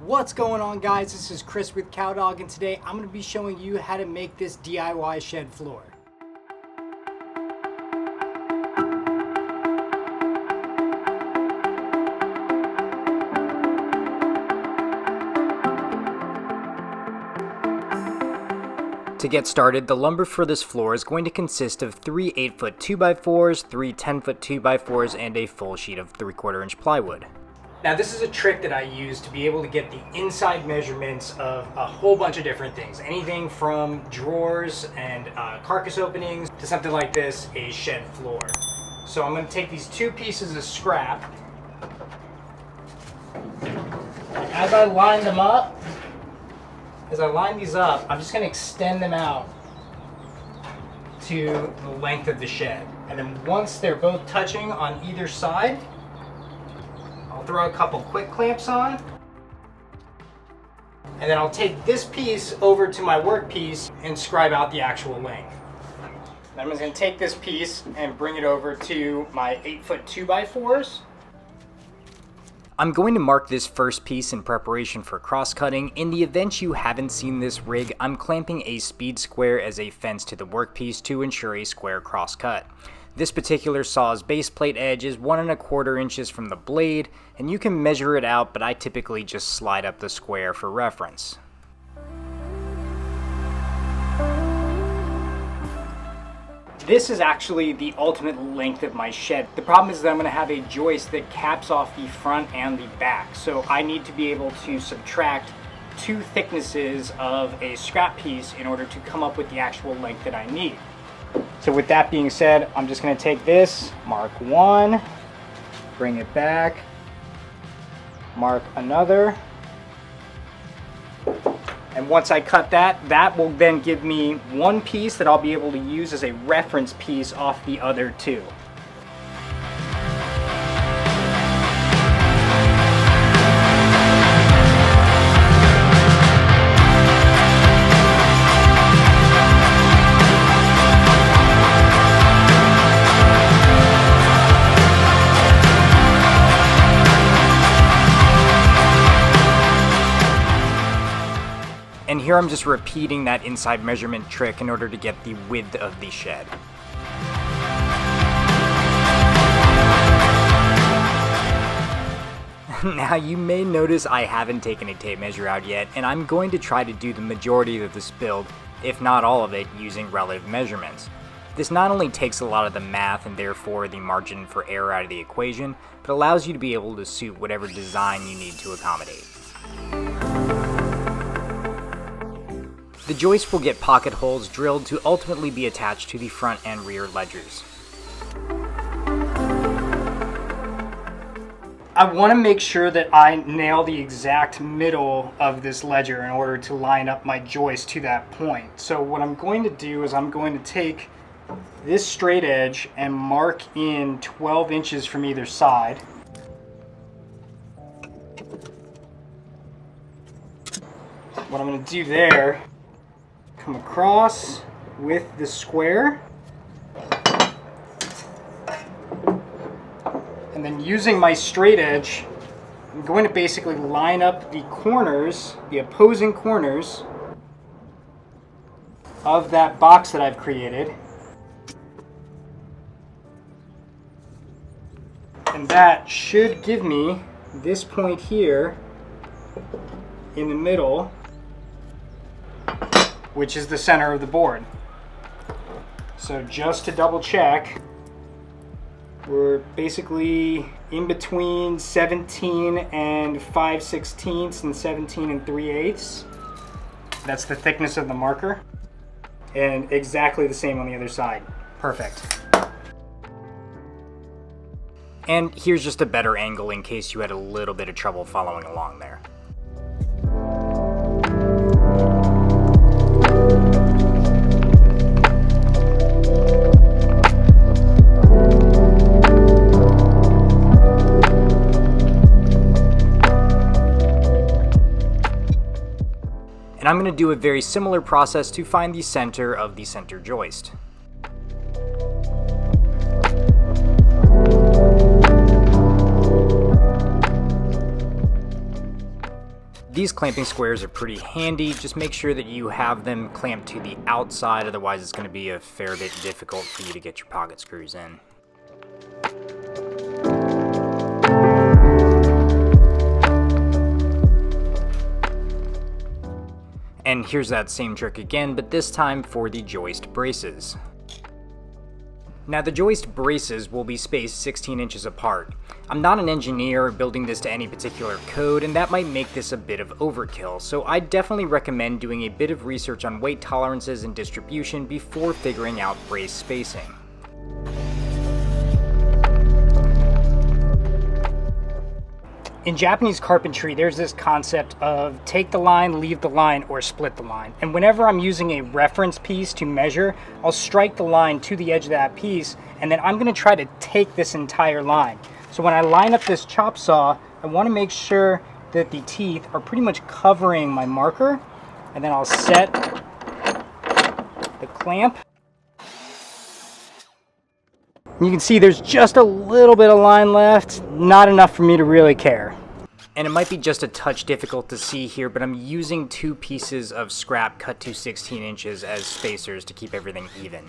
What's going on, guys? This is Chris with Cowdog, and today I'm going to be showing you how to make this DIY shed floor. To get started, the lumber for this floor is going to consist of 3 8-foot 2x4s, 3 10-foot 2x4s, and a full sheet of 3/4 inch plywood. Now this is a trick that I use to be able to get the inside measurements of a whole bunch of different things. Anything from drawers and carcass openings to something like this, a shed floor. So I'm going to take these two pieces of scrap. As I line these up, I'm just going to extend them out to the length of the shed. And then once they're both touching on either side, I'll throw a couple quick clamps on, and then I'll take this piece over to my work piece and scribe out the actual length. Then I'm just going to take this piece and bring it over to my 8-foot 2x4s. I'm going to mark this first piece in preparation for cross-cutting. In the event you haven't seen this rig, I'm clamping a speed square as a fence to the workpiece to ensure a square cross-cut. This particular saw's base plate edge is 1 1/4 inches from the blade, and you can measure it out, but I typically just slide up the square for reference. This is actually the ultimate length of my shed. The problem is that I'm going to have a joist that caps off the front and the back, so I need to be able to subtract 2 thicknesses of a scrap piece in order to come up with the actual length that I need. So with that being said, I'm just going to take this, mark 1, bring it back, mark another, and once I cut that, that will then give me one piece that I'll be able to use as a reference piece off the other 2. And here I'm just repeating that inside measurement trick in order to get the width of the shed. Now you may notice I haven't taken a tape measure out yet, and I'm going to try to do the majority of this build, if not all of it, using relative measurements. This not only takes a lot of the math and therefore the margin for error out of the equation, but allows you to be able to suit whatever design you need to accommodate. The joist will get pocket holes drilled to ultimately be attached to the front and rear ledgers. I want to make sure that I nail the exact middle of this ledger in order to line up my joist to that point. So what I'm going to do is I'm going to take this straight edge and mark in 12 inches from either side. What I'm going to do there, come across with the square, and then using my straight edge, I'm going to basically line up the corners, the opposing corners of that box that I've created. And that should give me this point here in the middle, which is the center of the board. So just to double check, we're basically in between 17 and 5/16 and 17 and 3/8. That's the thickness of the marker. And exactly the same on the other side. Perfect. And here's just a better angle in case you had a little bit of trouble following along there. And I'm going to do a very similar process to find the center of the center joist. These clamping squares are pretty handy. Just make sure that you have them clamped to the outside, otherwise it's going to be a fair bit difficult for you to get your pocket screws in. And here's that same trick again, but this time for the joist braces. Now the joist braces will be spaced 16 inches apart. I'm not an engineer building this to any particular code, and that might make this a bit of overkill, so I definitely recommend doing a bit of research on weight tolerances and distribution before figuring out brace spacing. In Japanese carpentry, there's this concept of take the line, leave the line, or split the line. And whenever I'm using a reference piece to measure, I'll strike the line to the edge of that piece, and then I'm gonna try to take this entire line. So when I line up this chop saw, I wanna make sure that the teeth are pretty much covering my marker, and then I'll set the clamp. You can see there's just a little bit of line left, not enough for me to really care. And it might be just a touch difficult to see here, but I'm using 2 pieces of scrap cut to 16 inches as spacers to keep everything even.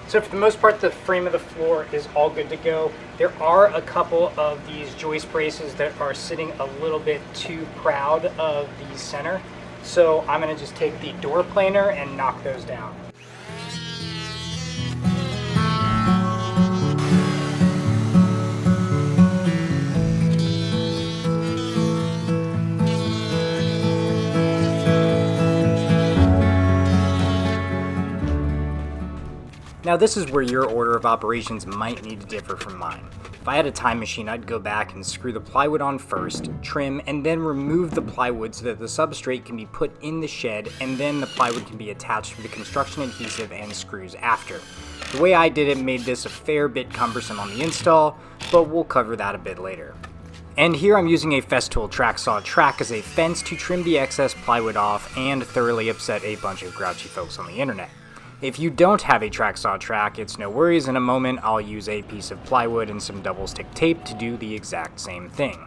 So for the most part, the frame of the floor is all good to go. There are a couple of these joist braces that are sitting a little bit too proud of the center. So I'm gonna just take the door planer and knock those down. Now this is where your order of operations might need to differ from mine. If I had a time machine, I'd go back and screw the plywood on first, trim, and then remove the plywood so that the substrate can be put in the shed, and then the plywood can be attached with the construction adhesive and screws after. The way I did it made this a fair bit cumbersome on the install, but we'll cover that a bit later. And here I'm using a Festool track saw track as a fence to trim the excess plywood off and thoroughly upset a bunch of grouchy folks on the internet. If you don't have a track saw track, it's no worries. In a moment, I'll use a piece of plywood and some double stick tape to do the exact same thing.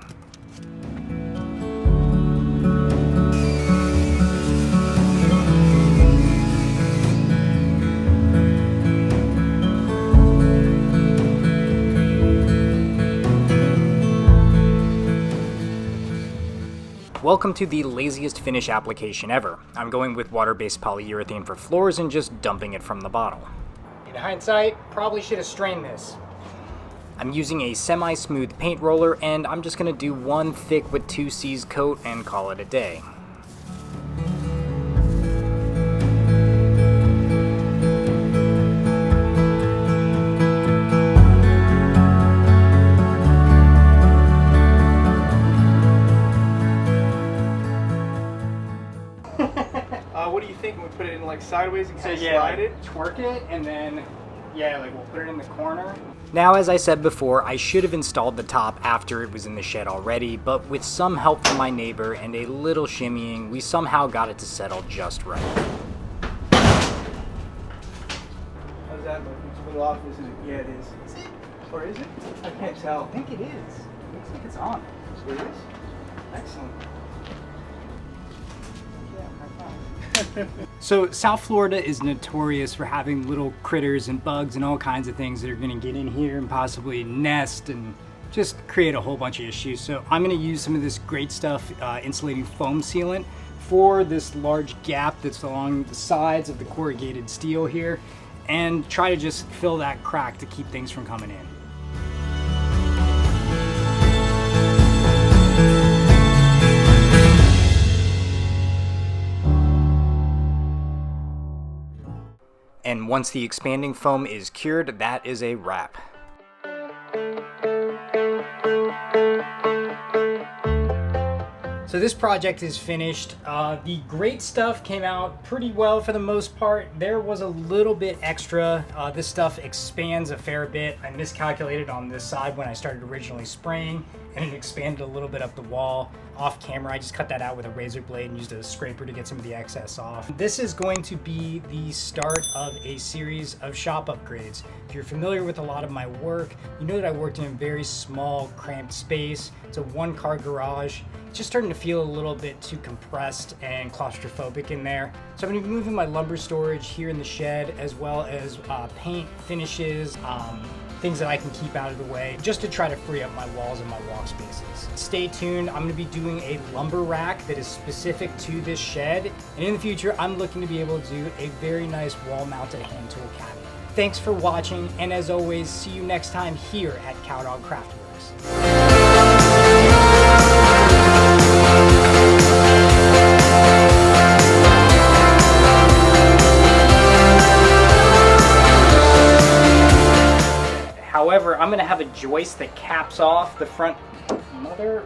Welcome to the laziest finish application ever. I'm going with water-based polyurethane for floors and just dumping it from the bottle. In hindsight, probably should have strained this. I'm using a semi-smooth paint roller, and I'm just gonna do one thick with 2C's coat and call it a day. What do you think? We put it in like sideways and kind of yeah, slide it? Twerk it, and then, yeah, like we'll put it in the corner. Now, as I said before, I should have installed the top after it was in the shed already, but with some help from my neighbor and a little shimmying, we somehow got it to settle just right. How's that look? It's a little off, isn't it? Yeah, it is. Is it? Or is it? I can't tell. I think it is. It looks like it's on. So it is? Excellent. So South Florida is notorious for having little critters and bugs and all kinds of things that are going to get in here and possibly nest and just create a whole bunch of issues. So I'm going to use some of this great stuff, insulating foam sealant, for this large gap that's along the sides of the corrugated steel here, and try to just fill that crack to keep things from coming in. And once the expanding foam is cured, that is a wrap. So this project is finished. The great stuff came out pretty well for the most part. There was a little bit extra. This stuff expands a fair bit. I miscalculated on this side when I started originally spraying, and it expanded a little bit up the wall. Off camera, I just cut that out with a razor blade and used a scraper to get some of the excess off. This is going to be the start of a series of shop upgrades. If you're familiar with a lot of my work, you know that I worked in a very small, cramped space. It's a one-car garage. It's just starting to feel a little bit too compressed and claustrophobic in there. So I'm gonna be moving my lumber storage here in the shed, as well as paint, finishes, things that I can keep out of the way, just to try to free up my walls and my walk spaces. Stay tuned, I'm gonna be doing a lumber rack that is specific to this shed. And in the future, I'm looking to be able to do a very nice wall-mounted hand tool cabinet. Thanks for watching, and as always, see you next time here at Cowdog Craftworks. However, I'm gonna have a joist that caps off the front. Mother